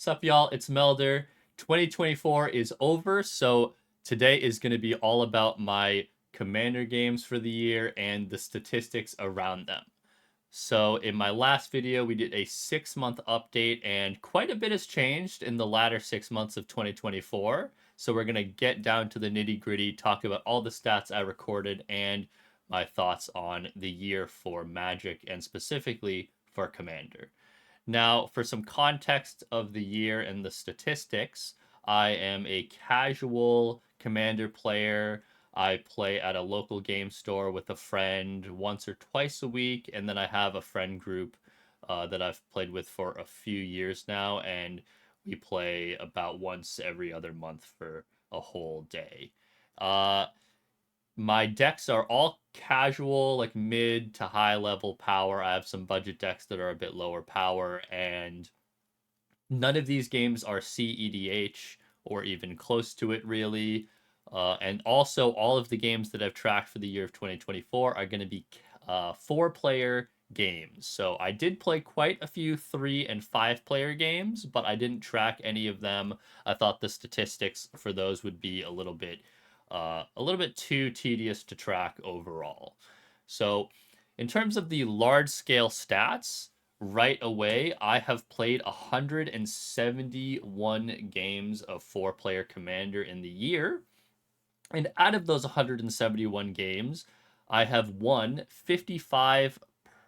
Sup, y'all? It's Melder. 2024 is over, so today is going to be all about my Commander games for the year and the statistics around them. So, in my last video, we did a 6 month update, and quite a bit has changed in the latter 6 months of 2024. So, we're going to get down to the nitty gritty, talk about all the stats I recorded, and my thoughts on the year for Magic and specifically for Commander. Now, for some context of the year and the statistics, I am a casual Commander player. I play at a local game store with a friend once or twice a week, and then I have a friend group that I've played with for a few years now, and we play about once every other month for a whole day. Uh, my decks are all casual, like mid to high level power. I have some budget decks that are a bit lower power, and none of these games are CEDH or even close to it, really. And also, all of the games that I've tracked for the year of 2024 are going to be 4 player games. So I did play quite a few 3 and 5 player games, but I didn't track any of them. I thought the statistics for those would be a little bit too tedious to track overall. So, in terms of the large scale stats, right away, I have played 171 games of 4 player Commander in the year. And out of those 171 games, I have won 55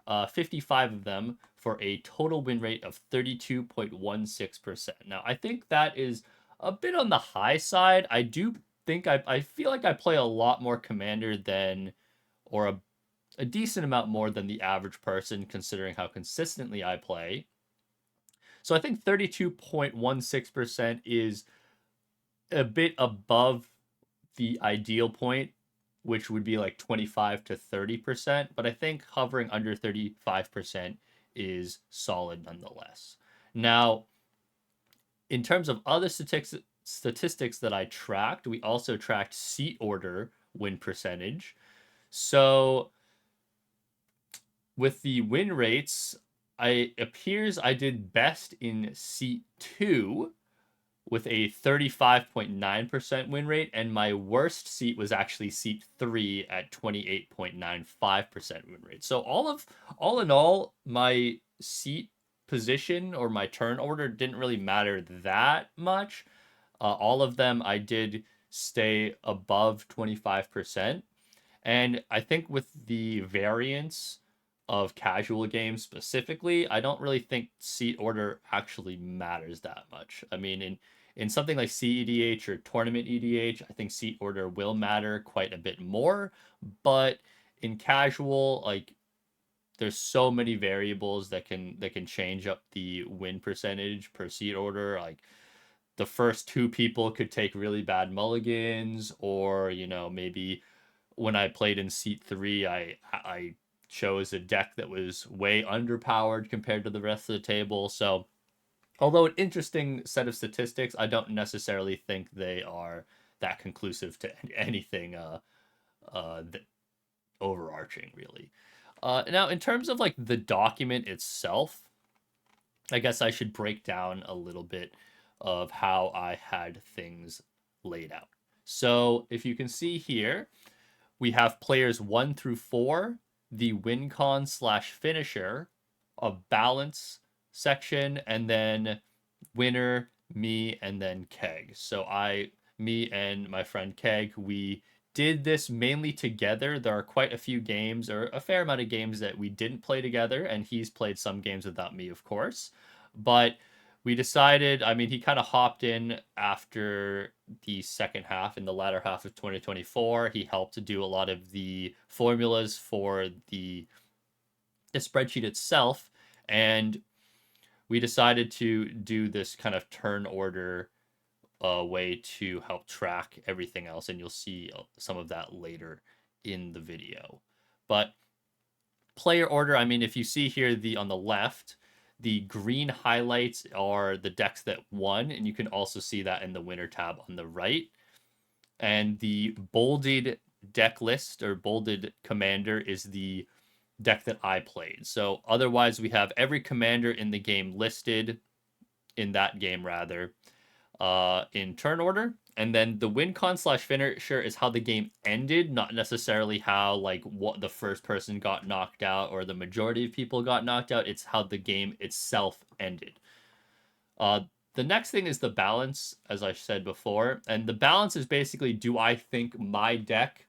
of them for a total win rate of 32.16%. Now, I think that is a bit on the high side. I feel like I play a lot more Commander than, or a decent amount more than the average person, considering how consistently I play. So I think 32.16% is a bit above the ideal point, which would be like 25 to 30%. But I think hovering under 35% is solid nonetheless. Now, in terms of other statistics that I tracked, we also tracked seat order win percentage. So with the win rates, I appears I did best in seat 2 with a 35.9% win rate, and my worst seat was actually seat 3 at 28.95% win rate. So all in all, my seat position or my turn order didn't really matter that much. All of them I did stay above 25%. And I think with the variance of casual games specifically, I don't really think seat order actually matters that much. I mean, in something like CEDH or tournament EDH, I think seat order will matter quite a bit more. But in casual, like there's so many variables that can change up the win percentage per seat order. Like the first 2 people could take really bad mulligans, or maybe when I played in seat 3, I chose a deck that was way underpowered compared to the rest of the table. So, although an interesting set of statistics, I don't necessarily think they are that conclusive to anything that overarching, really. Now, in terms of like the document itself, I guess I should break down a little bit of how I had things laid out. So, if you can see here, we have players 1 through 4, the Wincons slash finisher, a balance section, and then winner, me, and then Keg. So me and my friend Keg, we did this mainly together. There are quite a few games, or a fair amount of games, that we didn't play together, and he's played some games without me, of course. But we decided, I mean, he kind of hopped in after the second half, in the latter half of 2024. He helped to do a lot of the formulas for the spreadsheet itself, and we decided to do this kind of turn order way to help track everything else, and you'll see some of that later in the video. But player order, I mean, if you see here on the left, the green highlights are the decks that won, and you can also see that in the winner tab on the right. And the bolded deck list, or bolded commander, is the deck that I played. So otherwise, we have every commander in the game listed in that game rather, in turn order. And then the win con slash finisher is how the game ended, not necessarily how like what the first person got knocked out or the majority of people got knocked out. It's how the game itself ended. Uh, the next thing is the balance, as I said before, and the balance is basically, do I think my deck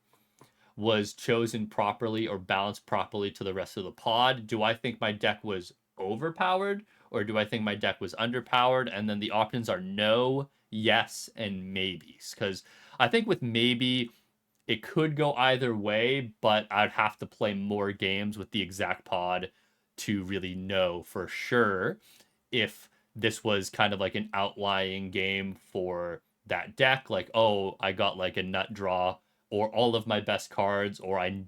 was chosen properly or balanced properly to the rest of the pod? Do I think my deck was overpowered or do I think my deck was underpowered? And then the options are no, yes, and maybes. Because I think with maybe it could go either way, but I'd have to play more games with the exact pod to really know for sure if this was kind of like an outlying game for that deck. Like, oh, I got like a nut draw or all of my best cards, or I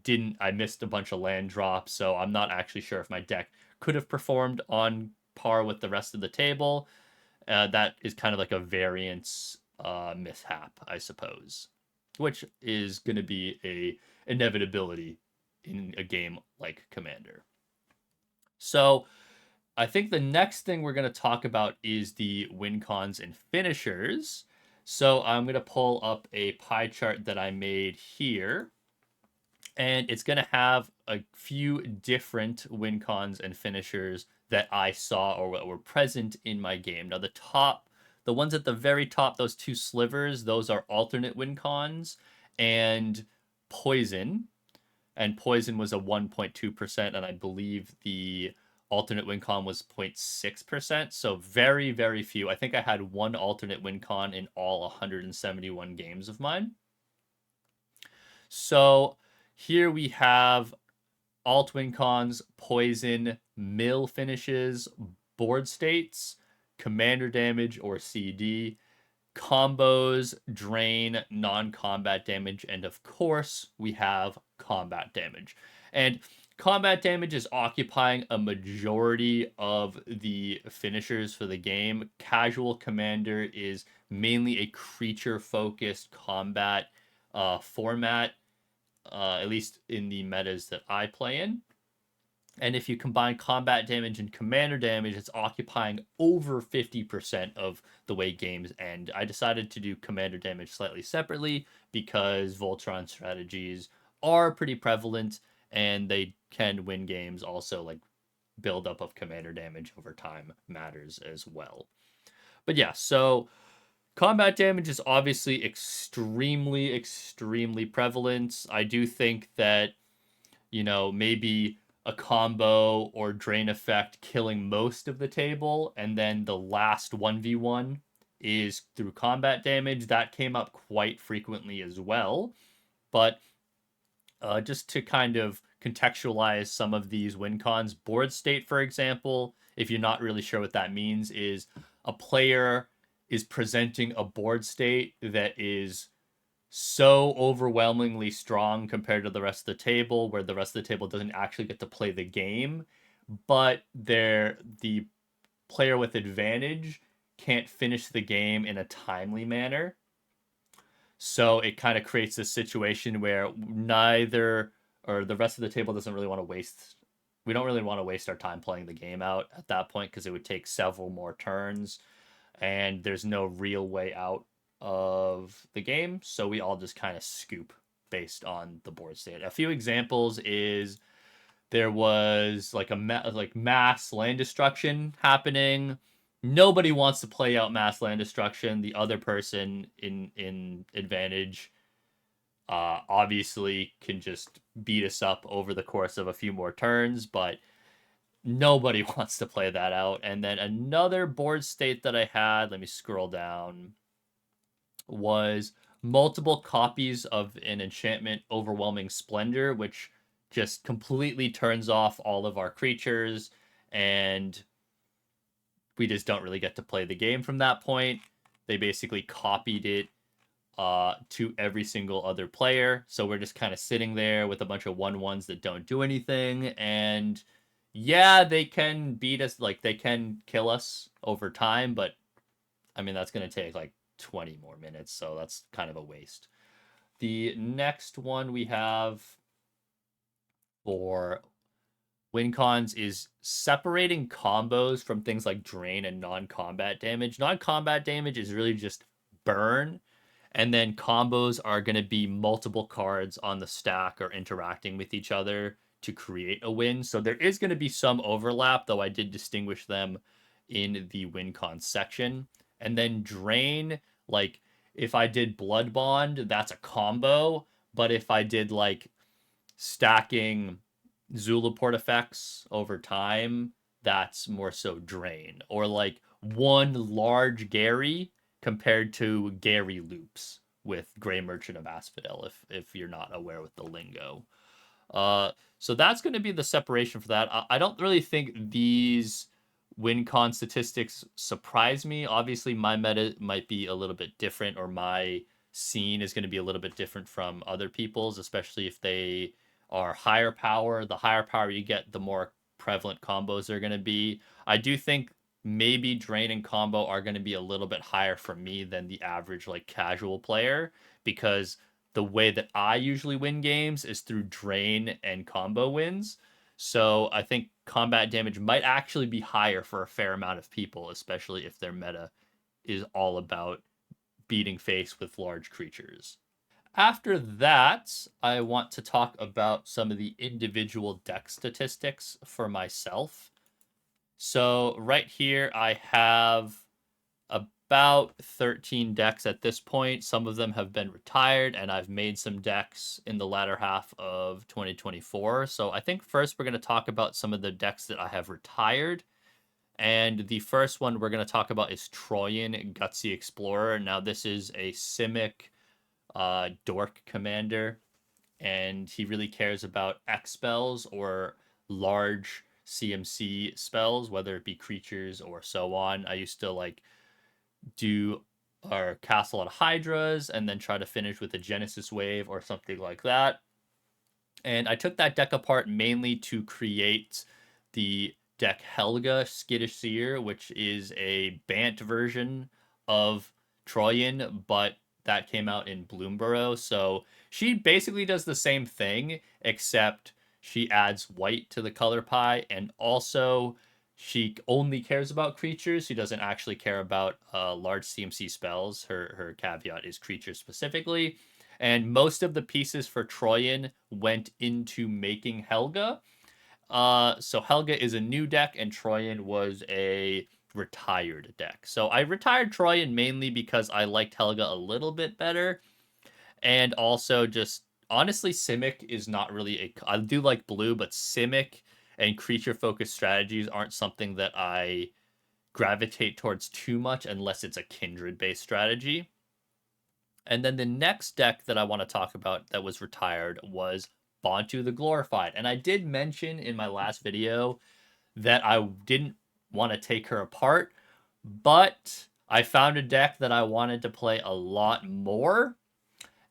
missed a bunch of land drops, so I'm not actually sure if my deck could have performed on par with the rest of the table. That is kind of like a variance mishap, I suppose, which is going to be a inevitability in a game like Commander. So I think the next thing we're going to talk about is the win cons and finishers. So I'm going to pull up a pie chart that I made here, and it's going to have a few different win cons and finishers that I saw or what were present in my game. Now, the ones at the very top, those two slivers, those are alternate win cons and poison. And poison was a 1.2%, and I believe the alternate win con was 0.6%. So very, very few. I think I had one alternate win con in all 171 games of mine. So here we have alt win cons, poison, mill finishes, board states, commander damage or CD, combos, drain, non-combat damage, and of course we have combat damage. And combat damage is occupying a majority of the finishers for the game. Casual commander is mainly a creature-focused combat format, at least in the metas that I play in. And if you combine combat damage and commander damage, it's occupying over 50% of the way games end. I decided to do commander damage slightly separately because Voltron strategies are pretty prevalent and they can win games. Also, like buildup of commander damage over time matters as well. But yeah, so combat damage is obviously extremely, extremely prevalent. I do think that, maybe a combo or drain effect killing most of the table, and then the last 1v1 is through combat damage. That came up quite frequently as well. But just to kind of contextualize some of these win cons, board state, for example, if you're not really sure what that means, is a player is presenting a board state that is so overwhelmingly strong compared to the rest of the table, where the rest of the table doesn't actually get to play the game, but the player with advantage can't finish the game in a timely manner. So it kind of creates this situation where neither or the rest of the table doesn't really want to waste. We don't really want to waste our time playing the game out at that point because it would take several more turns, and there's no real way out of the game. So we all just kind of scoop based on the board state. A few examples is there was like mass land destruction happening. Nobody wants to play out mass land destruction. The other person in advantage obviously can just beat us up over the course of a few more turns, but nobody wants to play that out. And then another board state that I had, let me scroll down, was multiple copies of an enchantment, Overwhelming Splendor, which just completely turns off all of our creatures, and we just don't really get to play the game from that point. They basically copied it to every single other player, so we're just kind of sitting there with a bunch of 1/1s that don't do anything, and yeah, they can beat us, like they can kill us over time, but I mean that's going to take like 20 more minutes, so that's kind of a waste. The next one we have for Wincons is separating combos from things like drain and non-combat damage. Non-combat damage is really just burn, and then combos are going to be multiple cards on the stack or interacting with each other to create a win. So there is going to be some overlap, though I did distinguish them in the Wincon section. And then drain, like if I did Blood Bond, that's a combo. But if I did like stacking Zulaport effects over time, that's more so drain. Or like one large Gary compared to Gary loops with Grey Merchant of Asphodel, if you're not aware with the lingo. So that's going to be the separation for that. I don't really think these win con statistics surprise me. Obviously, my meta might be a little bit different, or my scene is going to be a little bit different from other people's, especially if they are higher power. The higher power you get, the more prevalent combos are going to be. I do think maybe drain and combo are going to be a little bit higher for me than the average like casual player, because the way that I usually win games is through drain and combo wins. So I think combat damage might actually be higher for a fair amount of people, especially if their meta is all about beating face with large creatures. After that, I want to talk about some of the individual deck statistics for myself. So right here, I have about 13 decks at this point. Some of them have been retired, and I've made some decks in the latter half of 2024. So I think first we're going to talk about some of the decks that I have retired. And the first one we're going to talk about is Troyan Gutsy Explorer. Now, this is a Simic Dork commander, and he really cares about X spells or large CMC spells, whether it be creatures or so on. I used to like do or cast a lot of Hydras and then try to finish with a Genesis Wave or something like that. And I took that deck apart mainly to create the deck Helga Skittish Seer, which is a Bant version of Troyan, but that came out in Bloomborough. So she basically does the same thing, except she adds white to the color pie, and also she only cares about creatures. She doesn't actually care about large CMC spells. Her caveat is creatures specifically. And most of the pieces for Troyan went into making Helga. So Helga is a new deck, and Troyan was a retired deck. So I retired Troyan mainly because I liked Helga a little bit better, and also just honestly, Simic is not really a. I do like blue, but Simic and creature focused strategies aren't something that I gravitate towards too much unless it's a kindred based strategy. And then the next deck that I want to talk about that was retired was Bontu the Glorified. And I did mention in my last video that I didn't want to take her apart, but I found a deck that I wanted to play a lot more,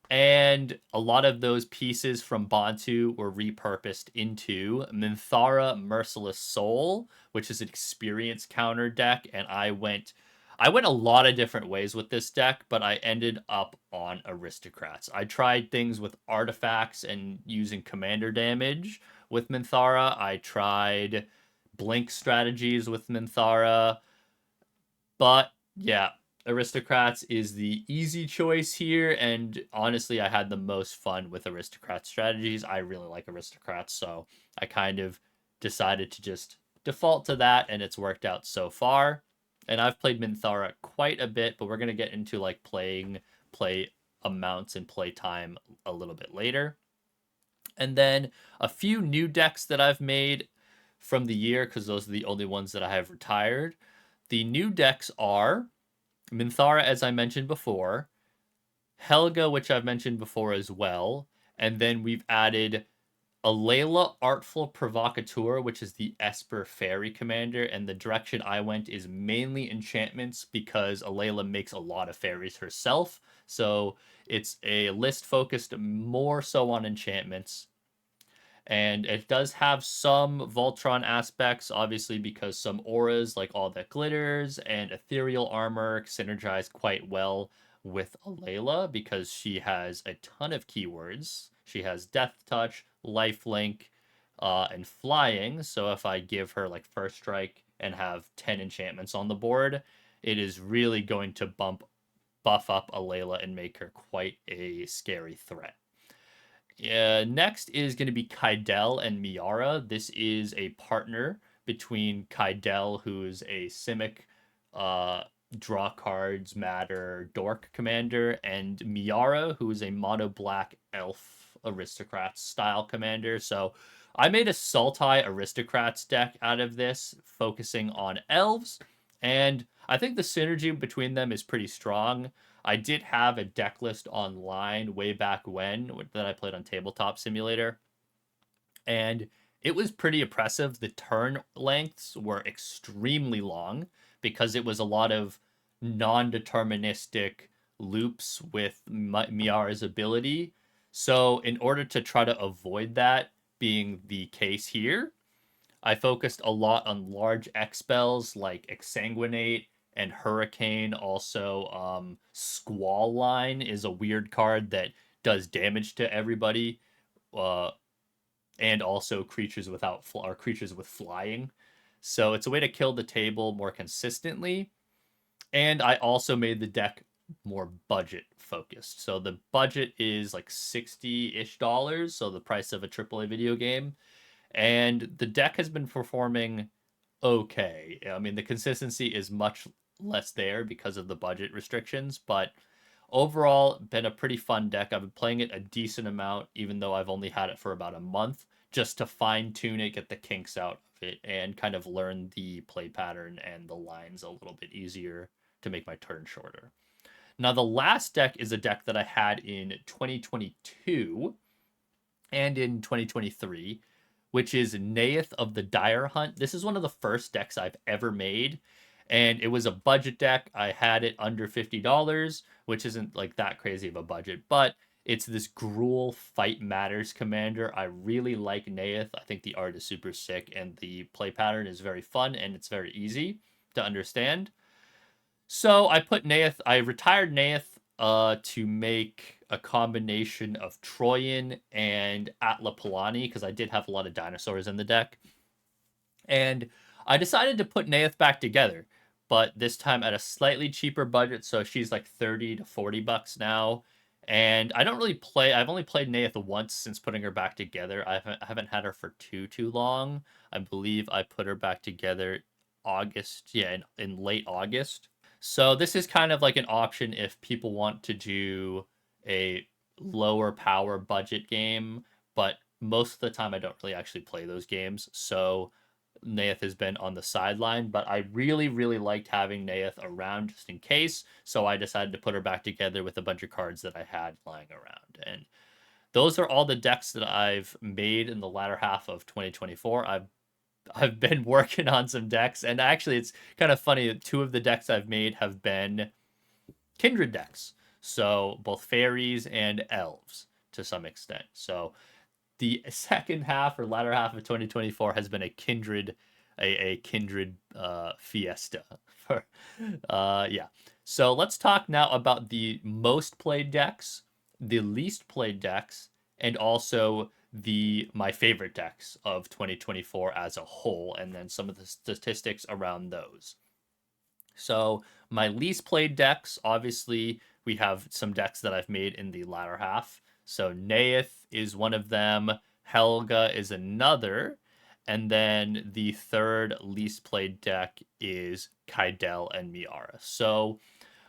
and a lot of those pieces from Bantu were repurposed into Minthara Merciless Soul, which is an experience counter deck, and I went a lot of different ways with this deck, but I ended up on Aristocrats. I tried things with artifacts and using commander damage with Minthara. I tried blink strategies with Minthara, but yeah, Aristocrats is the easy choice here, and honestly, I had the most fun with Aristocrat strategies. I really like Aristocrats, so I kind of decided to just default to that, and it's worked out so far. And I've played Minthara quite a bit, but we're gonna get into like play amounts and play time a little bit later. And then a few new decks that I've made from the year, because those are the only ones that I have retired. The new decks are Minthara, as I mentioned before, Helga, which I've mentioned before as well, and then we've added Alayla Artful Provocateur, which is the Esper Fairy Commander, and the direction I went is mainly enchantments because Alayla makes a lot of fairies herself, so it's a list focused more so on enchantments. And it does have some Voltron aspects, obviously, because some auras, like all that glitters and ethereal armor, synergize quite well with Alayla because she has a ton of keywords. She has Death Touch, Lifelink, and flying. So if I give her like first strike and have 10 enchantments on the board, it is really going to buff up Alayla and make her quite a scary threat. Next is going to be Kaidel and Miara. This is a partner between Kaidel, who is a Simic uh, draw cards matter dork commander, and Miara, who is a mono black elf aristocrats style commander. So I made a Sultai aristocrats deck out of this, focusing on elves, and I think the synergy between them is pretty strong. I did have a deck list online way back when that I played on Tabletop Simulator, and it was pretty oppressive. The turn lengths were extremely long because it was a lot of non-deterministic loops with Miara's ability. So, in order to try to avoid that being the case here, I focused a lot on large X spells like Exsanguinate and Hurricane. Also, Squall Line is a weird card that does damage to everybody, uh, and also creatures without or creatures with flying. So it's a way to kill the table more consistently. And I also made the deck more budget focused. So the budget is like $60-ish, so the price of a AAA video game, and the deck has been performing okay. I mean, the consistency is much less there because of the budget restrictions, but overall, been a pretty fun deck. I've been playing it a decent amount, even though I've only had it for about a month, just to fine tune it, get the kinks out of it, and kind of learn the play pattern and the lines a little bit easier to make my turn shorter. Now, the last deck is a deck that I had in 2022 and in 2023, which is Nath of the Dire Hunt. This is one of the first decks I've ever made, and it was a budget deck. I had it under $50, which isn't like that crazy of a budget, but it's this Gruul Fight Matters commander. I really like Nath. I think the art is super sick, and the play pattern is very fun, and it's very easy to understand. So I retired Nath to make a combination of Troyan and Atla Palani because I did have a lot of dinosaurs in the deck. And I decided to put Nath back together, but this time at a slightly cheaper budget. So she's like 30 to 40 bucks now. And I don't really play, I've only played Nath once since putting her back together. I haven't had her for too long. I believe I put her back together August, yeah, in late August. So this is kind of like an option if people want to do a lower power budget game, but most of the time I don't really actually play those games. So Nath has been on the sideline, but I really, really liked having Nath around just in case. So I decided to put her back together with a bunch of cards that I had lying around. And those are all the decks that I've made in the latter half of 2024. I've been working on some decks, and actually, it's kind of funny that two of the decks I've made have been kindred decks. So both fairies and elves to some extent. So the second half or latter half of 2024 has been a kindred fiesta. For yeah. So let's talk now about the most played decks, the least played decks, and also the my favorite decks of 2024 as a whole, and then some of the statistics around those. So my least played decks, obviously, we have some decks that I've made in the latter half. So Nath is one of them, Helga is another, and then the third least played deck is Kaidel and Miara. So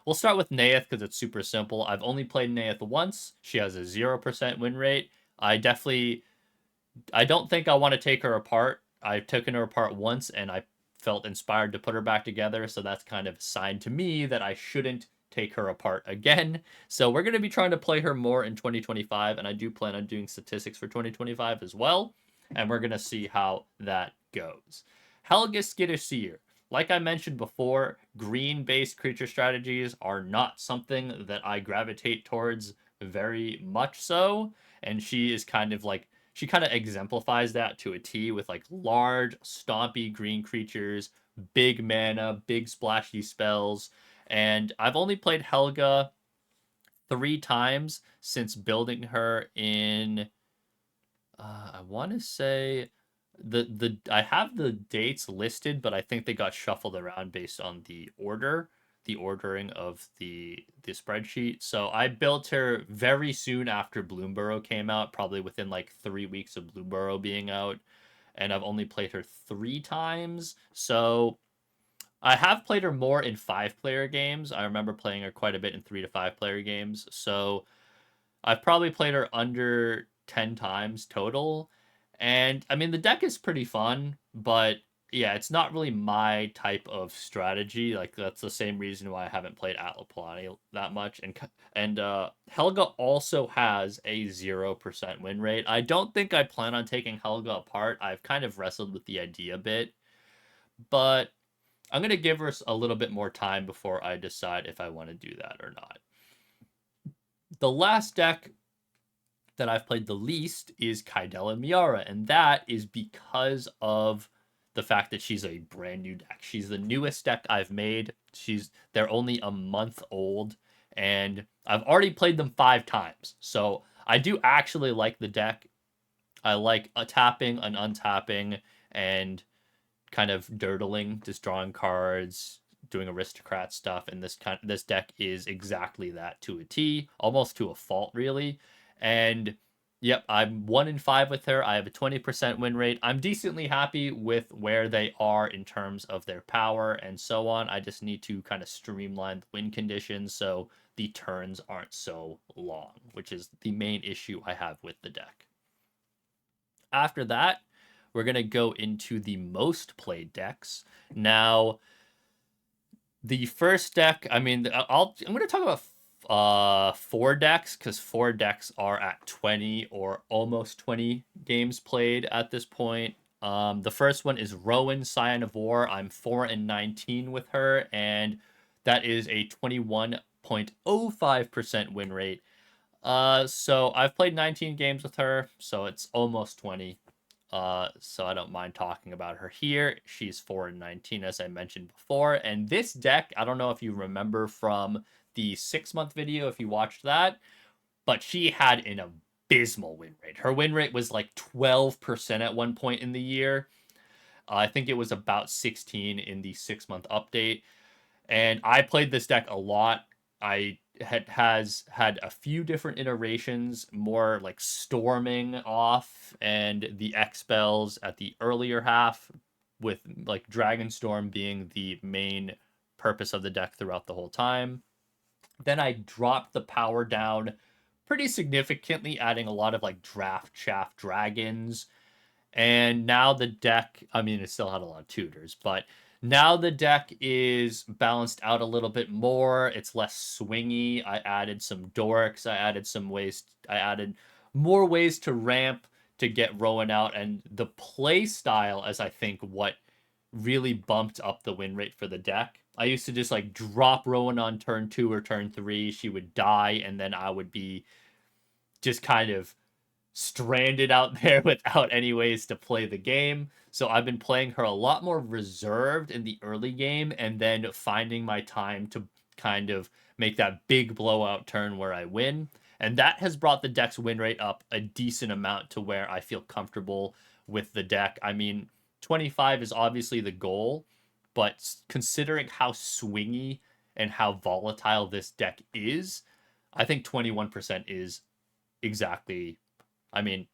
we'll start with Nath because it's super simple. I've only played Nath once. She has a 0% win rate. I don't think I want to take her apart. I've taken her apart once and I felt inspired to put her back together, so that's kind of a sign to me that I shouldn't take her apart again. So we're going to be trying to play her more in 2025, and I do plan on doing statistics for 2025 as well, and we're going to see how that goes. Helga Skitterseer. Like I mentioned before, green-based creature strategies are not something that I gravitate towards very much so, and she kind of exemplifies that to a T with like large, stompy green creatures, big mana, big splashy spells. And I've only played Helga 3 times since building her in, I want to say The I have the dates listed, but I think they got shuffled around based on the ordering of the spreadsheet. So I built her very soon after Bloomborough came out, probably within like 3 weeks of Bloomborough being out, and I've only played her 3 times. So I have played her more in 5 player games. I remember playing her quite a bit in 3 to 5 player games. So I've probably played her under 10 times total. And I mean, the deck is pretty fun, but yeah, it's not really my type of strategy. Like, that's the same reason why I haven't played Atlaplani that much. And Helga also has a 0% win rate. I don't think I plan on taking Helga apart. I've kind of wrestled with the idea a bit, but I'm going to give her a little bit more time before I decide if I want to do that or not. The last deck that I've played the least is Kaidella Miara, and that is because of the fact that she's a brand new deck. She's the newest deck I've made. They're only a month old, and I've already played them 5 times. So I do actually like the deck. I like a tapping, an untapping, and kind of dirtling, just drawing cards, doing aristocrat stuff, and this deck is exactly that to a T, almost to a fault, really. And yep, I'm 1 in 5 with her. I have a 20% win rate. I'm decently happy with where they are in terms of their power and so on. I just need to kind of streamline the win conditions so the turns aren't so long, which is the main issue I have with the deck. After that, we're going to go into the most played decks. Now, the first deck, I mean, I'm going to talk about 4 decks because 4 decks are at 20 or almost 20 games played at this point. The first one is Rowan, Scion of War. I'm 4-19 with her, and that is a 21.05% win rate. So I've played 19 games with her, so it's almost 20. So I don't mind talking about her here. She's 4-19, as I mentioned before. And this deck, I don't know if you remember from the 6 month video, if you watched that, but she had an abysmal win rate. Her win rate was like 12% at one point in the year. I think it was about 16 in the 6 month update. And I played this deck a lot. I has had a few different iterations, more like storming off and the X spells at the earlier half, with like Dragonstorm being the main purpose of the deck throughout the whole time. Then I dropped the power down pretty significantly, adding a lot of like draft chaff dragons, and now the deck, I mean, it still had a lot of tutors, but now the deck is balanced out a little bit more. It's less swingy. I added some dorks. I added more ways to ramp to get Rowan out. And the play style, as I think what really bumped up the win rate for the deck. I used to just like drop Rowan on turn 2 or turn 3. She would die, and then I would be just kind of stranded out there without any ways to play the game. So I've been playing her a lot more reserved in the early game, and then finding my time to kind of make that big blowout turn where I win. And that has brought the deck's win rate up a decent amount to where I feel comfortable with the deck. I mean, 25 is obviously the goal, but considering how swingy and how volatile this deck is, I think 21% is exactly, I mean,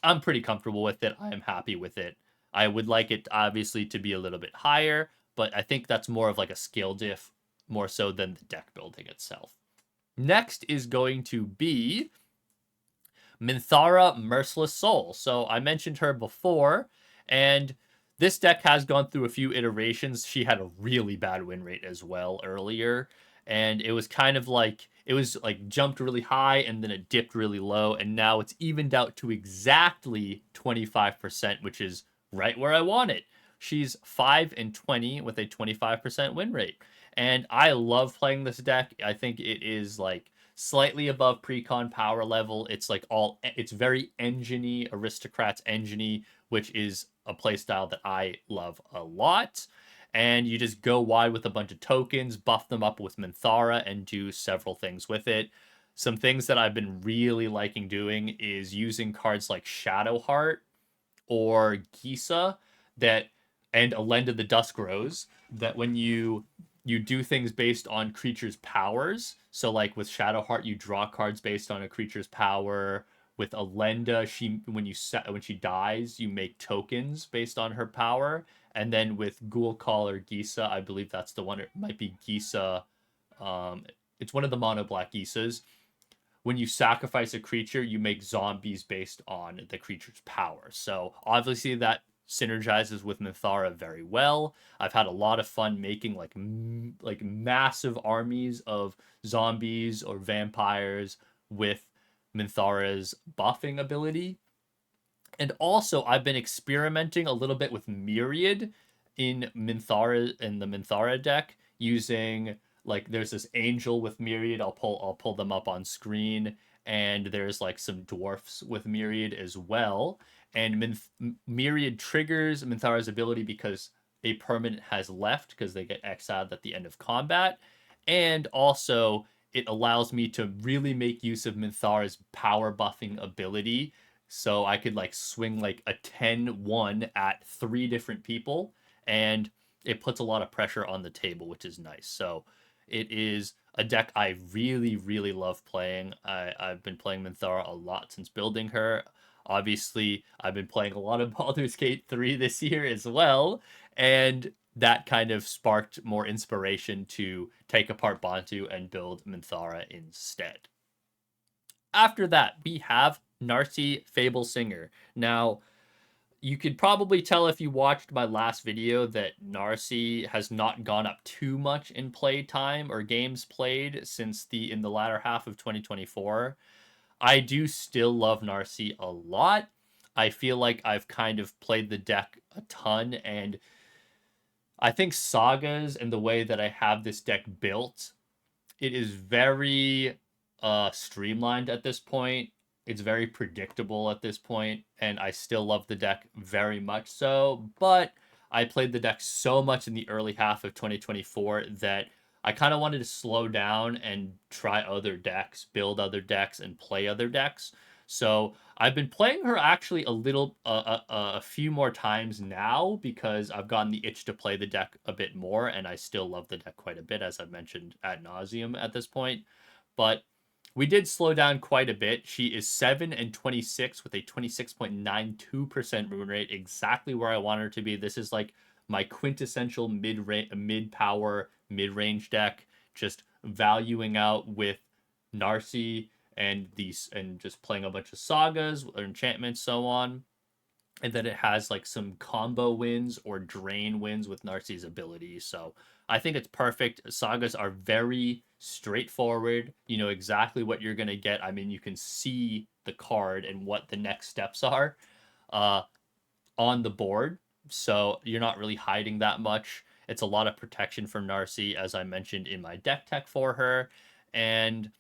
I'm pretty comfortable with it. I am happy with it. I would like it obviously to be a little bit higher, but I think that's more of like a skill diff more so than the deck building itself. Next is going to be Minthara Merciless Soul. So I mentioned her before, and this deck has gone through a few iterations. She had a really bad win rate as well earlier, and it was kind of like it was like jumped really high and then it dipped really low, and now it's evened out to exactly 25%, which is right where I want it. She's 5-20 with a 25% win rate. And I love playing this deck. I think it is like slightly above precon power level. It's very engine-y, aristocrats engine-y, which is a playstyle that I love a lot. And you just go wide with a bunch of tokens, buff them up with Minthara, and do several things with it. Some things that I've been really liking doing is using cards like Shadowheart or Gisa that and Elenda the Dusk Rose that when you do things based on creatures' powers. So like with Shadowheart, you draw cards based on a creature's power. With Elenda, she when she dies, you make tokens based on her power. And then with Ghoul Call or Gisa, I believe that's the one. It might be Gisa. Um, it's one of the mono black Gisas. When you sacrifice a creature, you make zombies based on the creature's power. So obviously that synergizes with Minthara very well. I've had a lot of fun making like massive armies of zombies or vampires with Minthara's buffing ability. And also I've been experimenting a little bit with Myriad in the Minthara deck using like there's this angel with Myriad. I'll pull them up on screen, and there's like some dwarfs with Myriad as well. And Myriad triggers Minthara's ability because a permanent has left because they get exiled at the end of combat. And also it allows me to really make use of Minthara's power buffing ability, so I could like swing like a 10-1 at three different people, and it puts a lot of pressure on the table, which is nice. So it is a deck I really, really love playing. I've been playing Minthara a lot since building her. Obviously, I've been playing a lot of Baldur's Gate 3 this year as well, and that kind of sparked more inspiration to take apart Bantu and build Minthara instead. After that, we have Narcy Fable Singer. Now, you could probably tell if you watched my last video that Narcy has not gone up too much in play time or games played since in the latter half of 2024. I do still love Narcy a lot. I feel like I've kind of played the deck a ton, and I think sagas and the way that I have this deck built, it is very streamlined at this point. It's very predictable at this point, and I still love the deck very much so. But I played the deck so much in the early half of 2024 that I kind of wanted to slow down and try other decks, build other decks, and play other decks. So I've been playing her actually a few more times now because I've gotten the itch to play the deck a bit more, and I still love the deck quite a bit, as I've mentioned ad nauseum at this point. But we did slow down quite a bit. She is 7 and 26 with a 26.92% rune rate, exactly where I want her to be. This is like my quintessential mid power mid range deck, just valuing out with Narcy and just playing a bunch of sagas or enchantments, so on. And then it has like some combo wins or drain wins with Narcy's ability. So I think it's perfect. Sagas are very straightforward. You know exactly what you're gonna get. I mean, you can see the card and what the next steps are uh, on the board. So you're not really hiding that much. It's a lot of protection from Narcy, as I mentioned in my deck tech for her. And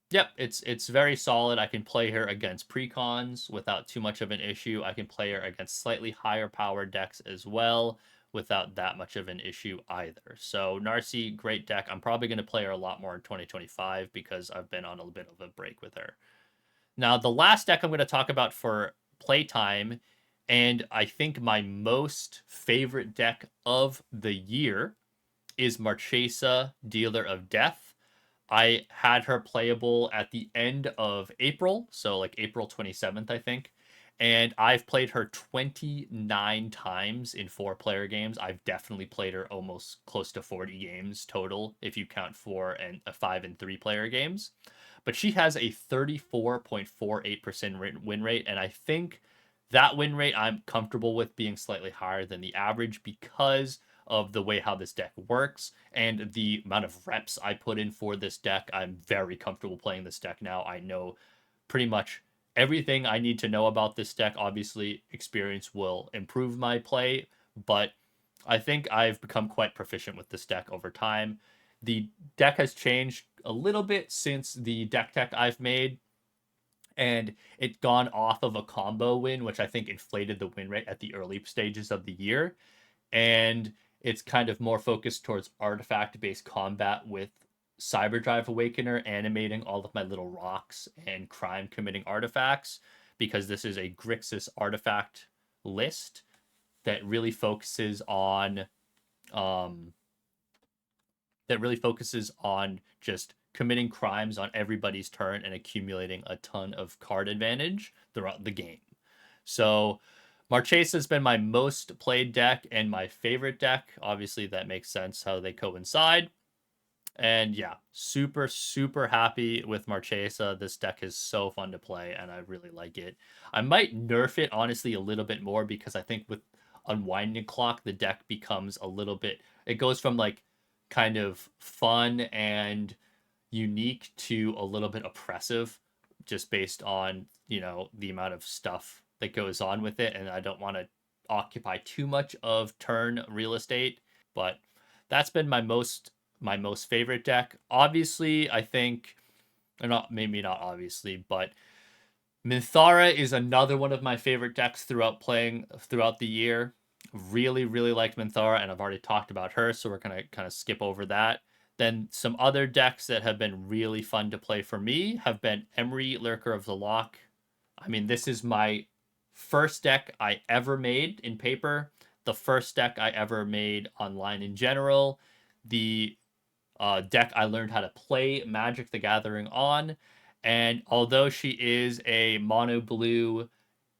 yep, it's very solid. I can play her against precons without too much of an issue. I can play her against slightly higher power decks as well without that much of an issue either. So Narcy, great deck. I'm probably going to play her a lot more in 2025 because I've been on a bit of a break with her. Now, the last deck I'm going to talk about for playtime, and I think my most favorite deck of the year, is Marchesa, Dealer of Death. I had her playable at the end of April, so like April 27th, I think. And I've played her 29 times in 4 player games. I've definitely played her almost close to 40 games total if you count 5 and 3 player games. But she has a 34.48% win rate, and I think that win rate I'm comfortable with being slightly higher than the average because of the way how this deck works and the amount of reps I put in for this deck. I'm very comfortable playing this deck now. I know pretty much everything I need to know about this deck. Obviously, experience will improve my play, but I think I've become quite proficient with this deck over time. The deck has changed a little bit since the deck tech I've made, and it gone off of a combo win, which I think inflated the win rate at the early stages of the year. And it's kind of more focused towards artifact based combat with Cyberdrive Awakener animating all of my little rocks and crime committing artifacts, because this is a Grixis artifact list that really focuses on just committing crimes on everybody's turn and accumulating a ton of card advantage throughout the game. So Marchesa has been my most played deck and my favorite deck. Obviously, that makes sense how they coincide. And yeah, super, super happy with Marchesa. This deck is so fun to play, and I really like it. I might nerf it, honestly, a little bit more because I think with Unwinding Clock, the deck becomes a little bit... It goes from, like, kind of fun and unique to a little bit oppressive just based on, you know, the amount of stuff that goes on with it, and I don't want to occupy too much of turn real estate, but that's been my most favorite deck. Obviously, I think, or not, maybe not obviously, but Minthara is another one of my favorite decks throughout the year. Really, really liked Minthara, and I've already talked about her, so we're gonna kind of skip over that. Then some other decks that have been really fun to play for me have been Emery, Lurker of the Loch. I mean, this is my first deck I ever made in paper, the first deck I ever made online in general, the deck I learned how to play Magic the Gathering on. And although she is a mono blue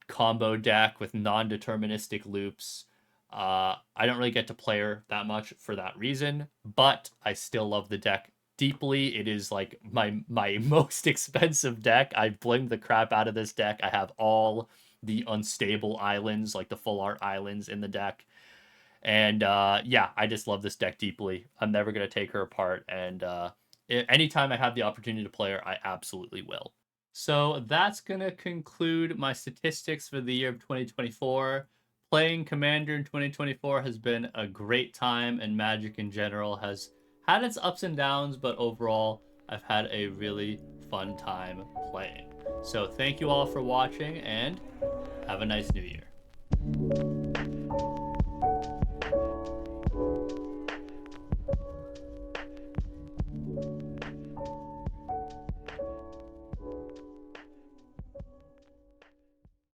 combo deck with non-deterministic loops, I don't really get to play her that much for that reason, but I still love the deck deeply. It is like my most expensive deck. I blinged the crap out of this deck. I have all the unstable islands, like the full art islands in the deck. And yeah, I just love this deck deeply. I'm never going to take her apart. And anytime I have the opportunity to play her, I absolutely will. So that's going to conclude my statistics for the year of 2024. Playing Commander in 2024 has been a great time, and Magic in general has had its ups and downs, but overall, I've had a really fun time playing. So thank you all for watching, and have a nice new year.